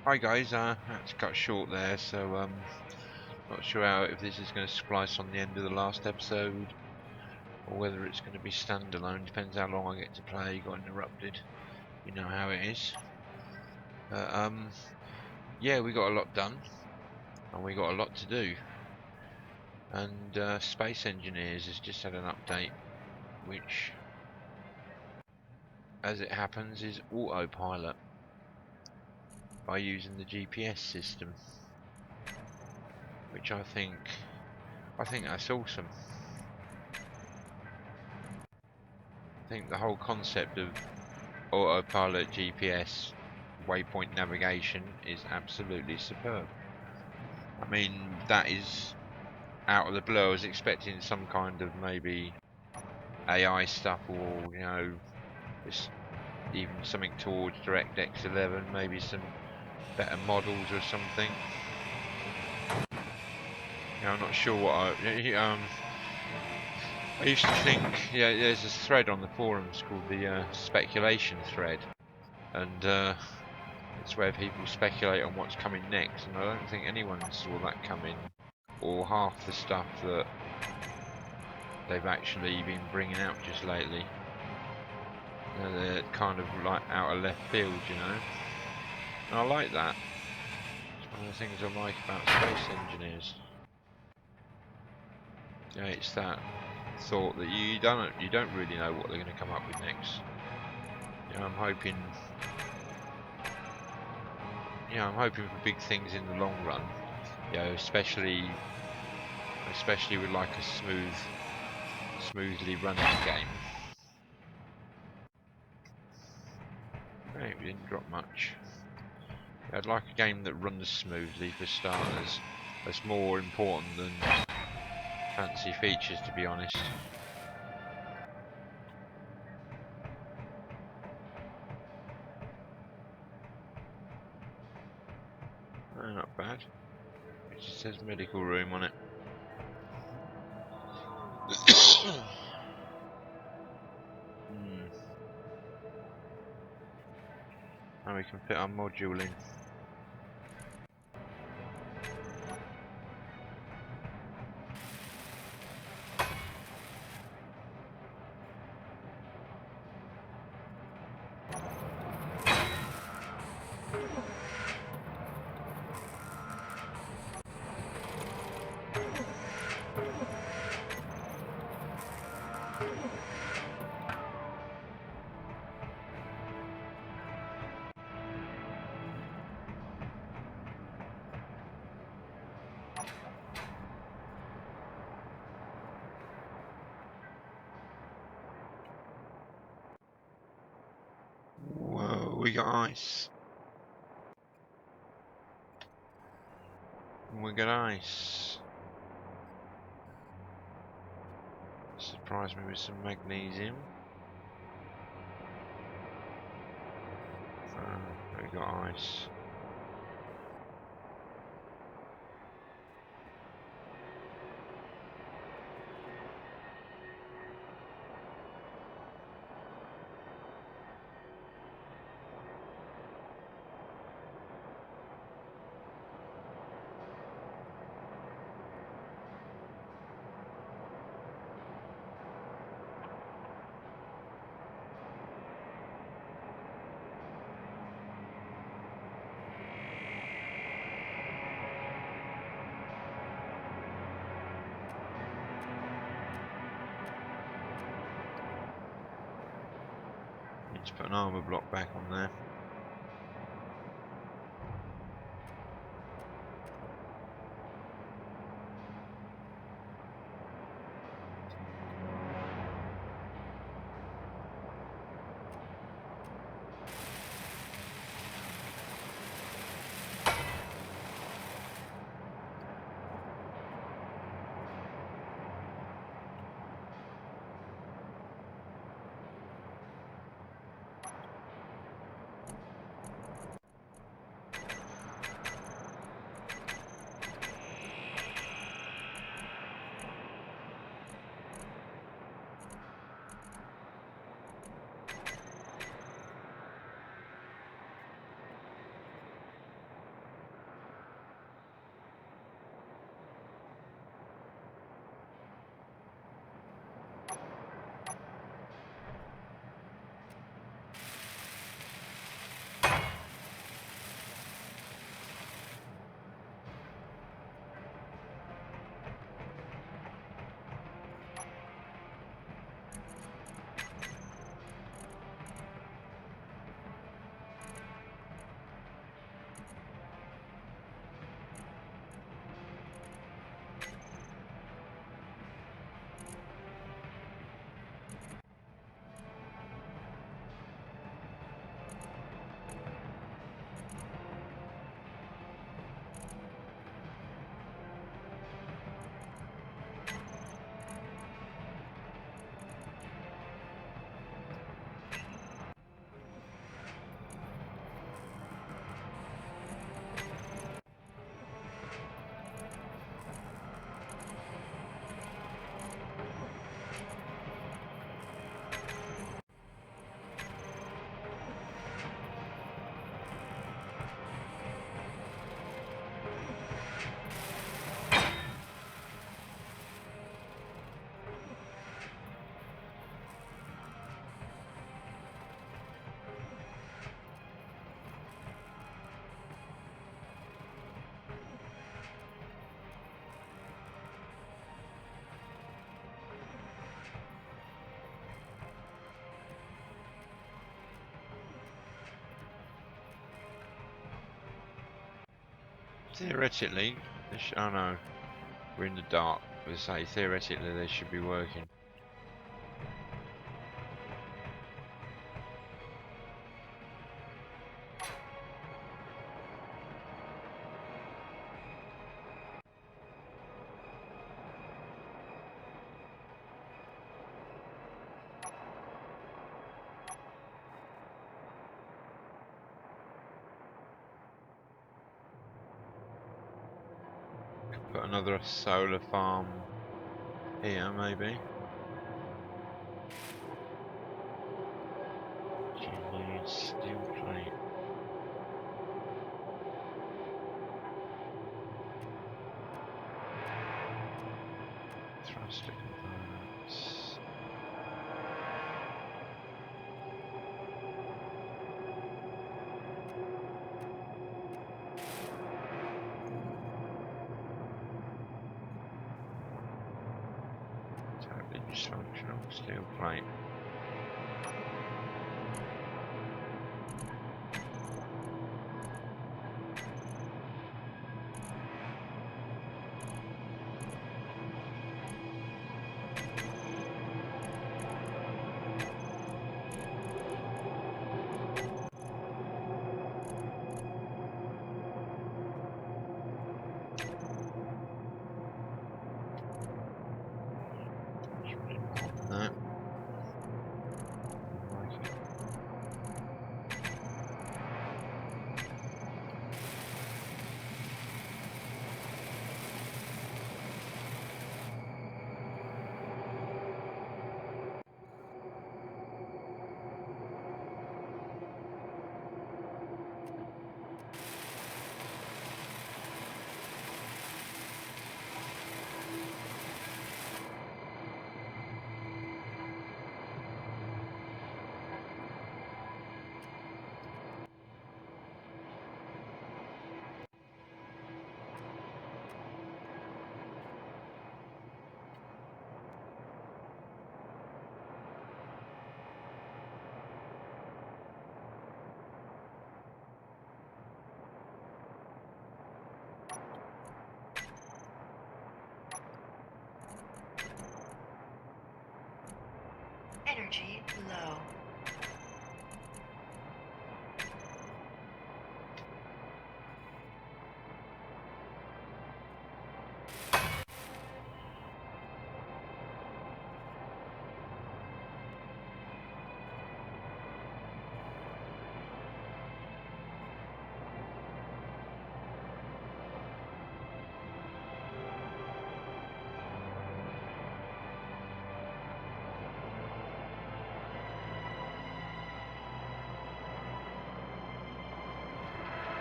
Hi guys, had to cut short there, so not sure if this is going to splice on the end of the last episode or whether it's going to be standalone. Depends how long I get to play. Got interrupted, you know how it is. Yeah, we got a lot done and we got a lot to do. And Sace Engineers has just had an update, which, as it happens, is autopilot by using the GPS system, which I think that's awesome. I think the whole concept of autopilot GPS waypoint navigation is absolutely superb. I mean, that is out of the blue. I was expecting some kind of maybe AI stuff, or you know, just even something towards DirectX 11, maybe some better models or something. You know, I'm not sure what I used to think. Yeah, there's a thread on the forums called the speculation thread, and it's where people speculate on what's coming next, and I don't think anyone saw that coming, or half the stuff that they've actually been bringing out just lately. You know, they're kind of like out of left field, you know. And I like that. It's one of the things I like about Sace Engineers. Yeah, it's that thought that you don't really know what they're going to come up with next. You know, I'm hoping for big things in the long run. You know, especially with like a smoothly running game. Right, we didn't drop much. I'd like a game that runs smoothly for starters. That's more important than fancy features, to be honest. Oh, not bad. It just says medical room on it. Now we can fit our module in. Whoa, we got ice. We got ice. Surprise me with some magnesium. We got ice. Let's put an armour block back on there. Theoretically, oh no, we're in the dark. Let's say theoretically they should be working. Put another solar farm here, maybe. Engineered steel plate. Thruster components. Totally dysfunctional steel plate. No. Energy low.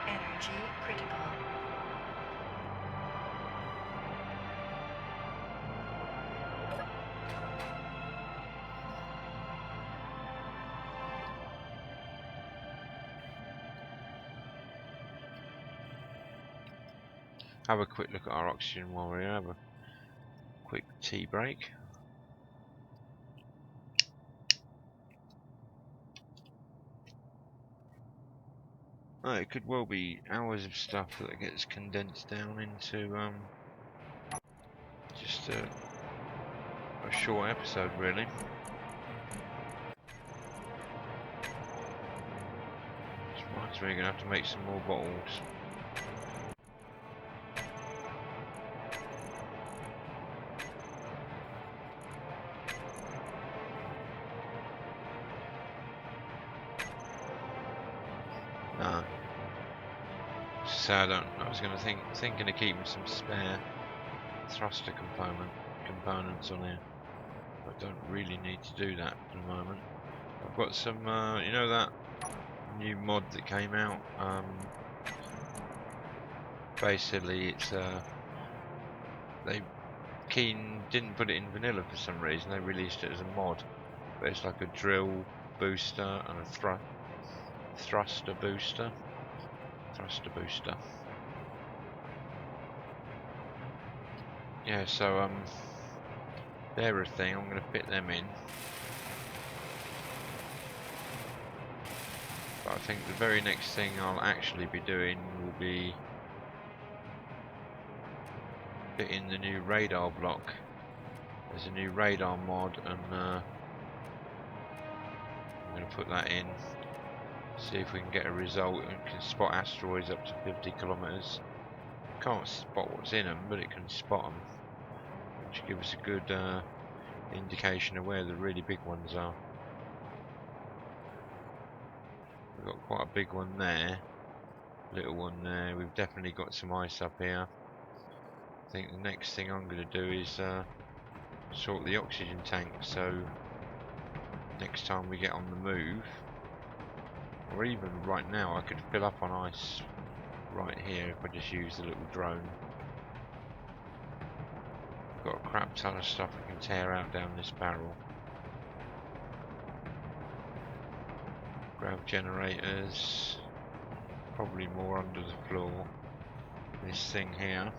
Energy critical. Have a quick look at our oxygen while we're here. Have a quick tea break. Oh, it could well be hours of stuff that gets condensed down into just a short episode, really. Which reminds me, we're gonna have to make some more bottles. No. So I was gonna thinking of keeping some spare thruster components on here. I don't really need to do that for the moment. I've got some, you know, that new mod that came out. Basically, it's they didn't put it in vanilla for some reason. They released it as a mod, but it's like a drill booster and a thruster booster. Yeah, so they're a thing. I'm going to fit them in. But I think the very next thing I'll actually be doing will be fit in the new radar block. There's a new radar mod, and I'm going to put that in. See if we can get a result. It can spot asteroids up to 50 kilometers. Can't spot what's in them, but it can spot them, which gives us a good indication of where the really big ones are. We've got quite a big one there, little one there. We've definitely got some ice up here. I think the next thing I'm going to do is sort the oxygen tank, so next time we get on the move, or even right now, I could fill up on ice right here if I just use the little drone. Got a crap ton of stuff I can tear out down this barrel. Grav generators, probably more under the floor. This thing here.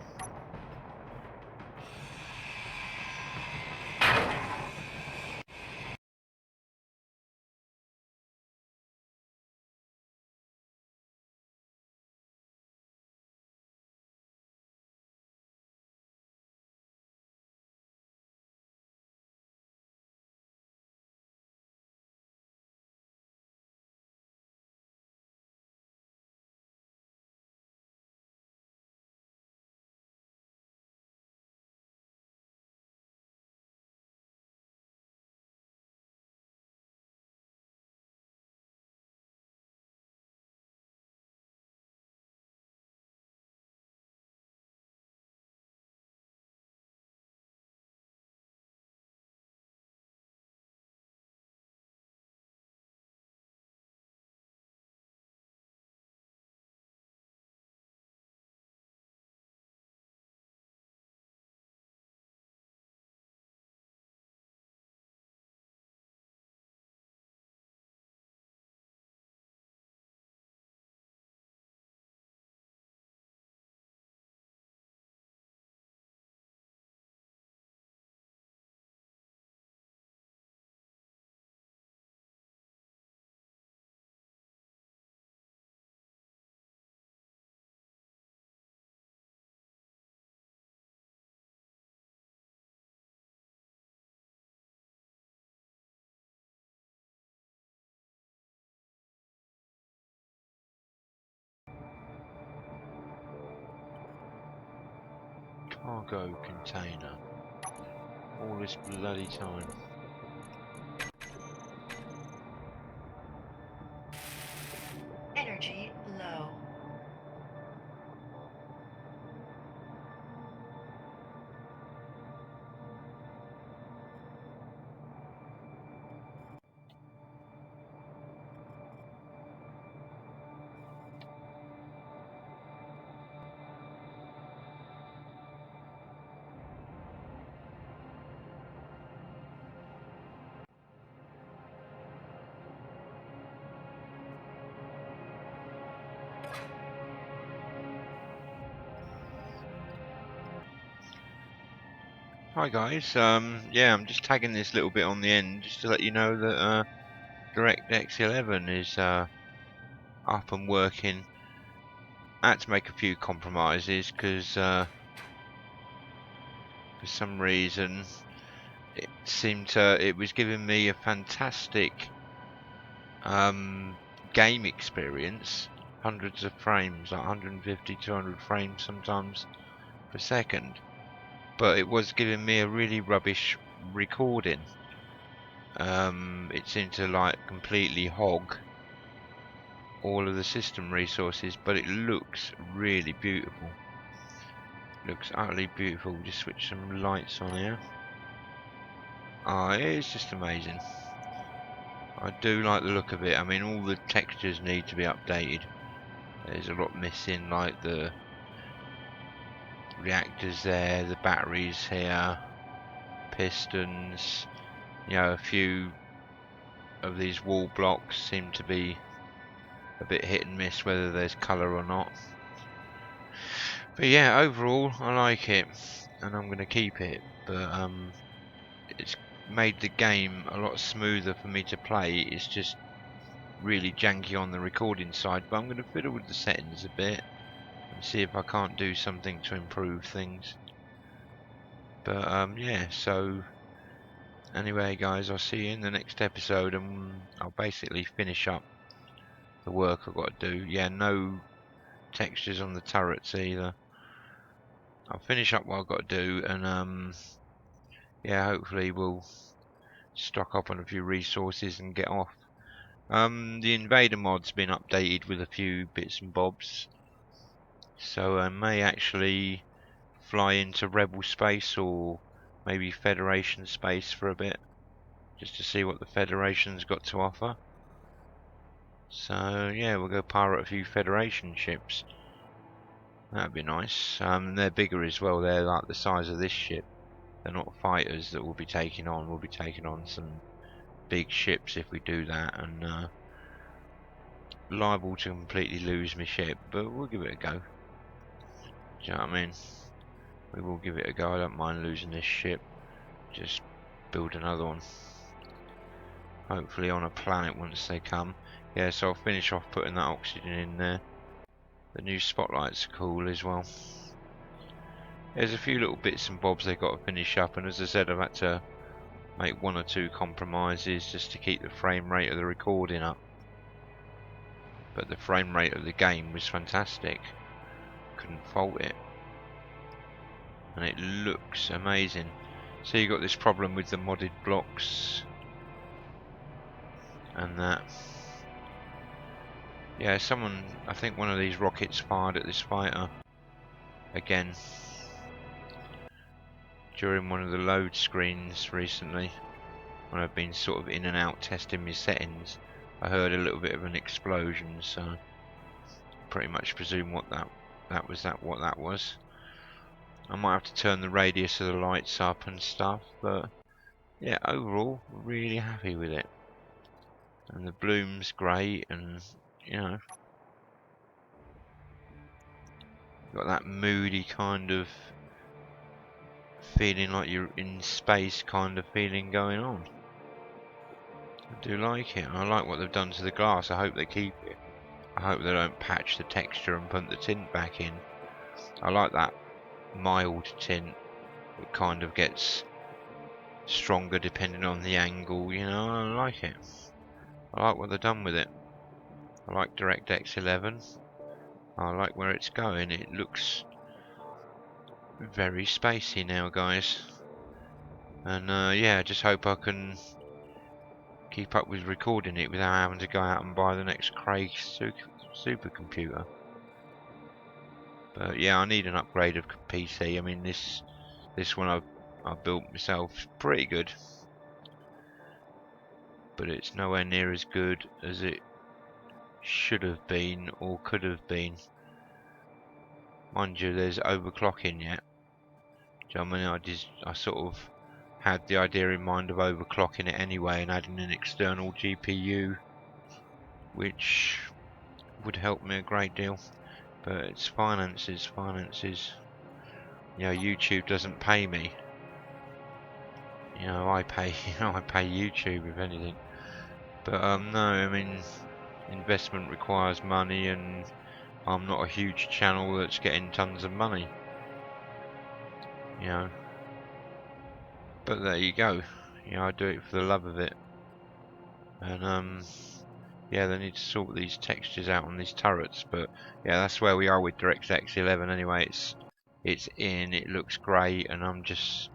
Cargo container. All this bloody time. Energy low. Hi guys, yeah, I'm just tagging this little bit on the end just to let you know that DirectX 11 is up and working. I had to make a few compromises because for some reason it was giving me a fantastic game experience, hundreds of frames, like 150, 200 frames sometimes per second, but it was giving me a really rubbish recording. It seemed to like completely hog all of the system resources, but it looks really beautiful. Looks utterly beautiful. Just switch some lights on here. Ah, it is just amazing. I do like the look of it. I mean, all the textures need to be updated. There's a lot missing, like the reactors there, the batteries here, pistons. You know, a few of these wall blocks seem to be a bit hit and miss whether there's colour or not. But yeah, overall I like it, and I'm going to keep it. But it's made the game a lot smoother for me to play. It's just really janky on the recording side, but I'm going to fiddle with the settings a bit and see if I can't do something to improve things. But yeah, so anyway guys, I'll see you in the next episode, and I'll basically finish up the work I've got to do. Yeah, no textures on the turrets either. I'll finish up what I've got to do, and yeah, hopefully we'll stock up on a few resources and get off. The invader mod's been updated with a few bits and bobs, so I may actually fly into rebel space or maybe Federation space for a bit, just to see what the Federation's got to offer. So yeah, we'll go pirate a few Federation ships. That'd be nice. They're bigger as well. They're like the size of this ship. They're not fighters that we'll be taking on. We'll be taking on some big ships if we do that, and liable to completely lose my ship, but we'll give it a go. Do you know what I mean? We will give it a go. I don't mind losing this ship. Just build another one. Hopefully on a planet once they come. Yeah, so I'll finish off putting that oxygen in there. The new spotlights are cool as well. There's a few little bits and bobs they've got to finish up, and as I said, I've had to make one or two compromises just to keep the frame rate of the recording up. But the frame rate of the game was fantastic. Couldn't fault it. And it looks amazing. So you got this problem with the modded blocks and that. Yeah, I think one of these rockets fired at this fighter again during one of the load screens recently, when I've been sort of in and out testing my settings. I heard a little bit of an explosion, so pretty much presume what that was. I might have to turn the radius of the lights up and stuff, but yeah, overall really happy with it. And the bloom's great, and you know, got that moody kind of feeling like you're in space kind of feeling going on. I do like it. I like what they've done to the glass. I hope they keep it. I hope they don't patch the texture and put the tint back in. I like that mild tint. It kind of gets stronger depending on the angle, you know. I like it. I like what they've done with it. I like DirectX 11. I like where it's going. It looks very spacey now, guys. And yeah, I just hope I can keep up with recording it without having to go out and buy the next Craig supercomputer. But yeah, I need an upgrade of PC. I mean, this one I've built myself is pretty good, but it's nowhere near as good as it should have been or could have been. Mind you, there's overclocking yet. Do you know what I mean? I sort of had the idea in mind of overclocking it anyway and adding an external GPU, which would help me a great deal. But it's finances. You know, YouTube doesn't pay me. You know, I pay YouTube if anything. But no, I mean, investment requires money, and I'm not a huge channel that's getting tons of money. You know. But there you go. You know, I do it for the love of it. And yeah, they need to sort these textures out on these turrets. But yeah, that's where we are with DirectX 11 anyway. It's in, it looks great, and I'm just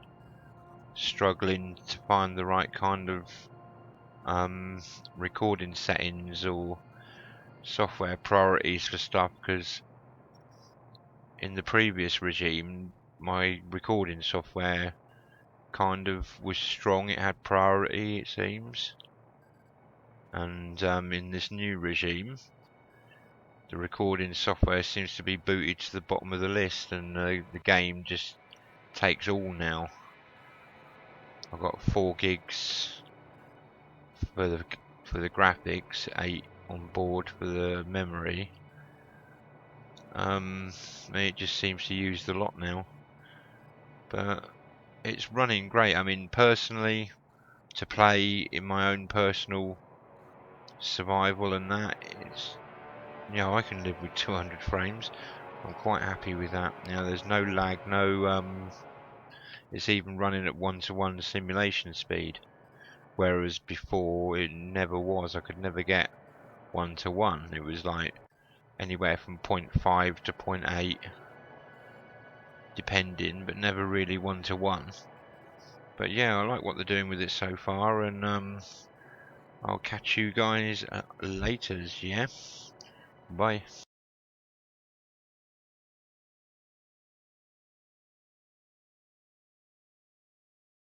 struggling to find the right kind of recording settings or software priorities for stuff, because in the previous regime my recording software kind of was strong. It had priority, it seems. And in this new regime, the recording software seems to be booted to the bottom of the list, and the game just takes all now. I've got 4 gigs for the graphics, 8 on board for the memory. It just seems to use the lot now, but it's running great. I mean, personally, to play in my own personal survival and that, it's, you know, I can live with 200 frames. I'm quite happy with that. You know, there's no lag, no It's even running at 1-to-1 simulation speed, whereas before it never was. I could never get 1-to-1. It was like anywhere from 0.5 to 0.8, depending, but never really 1-to-1. But yeah, I like what they're doing with it so far, and I'll catch you guys later. Yeah, bye.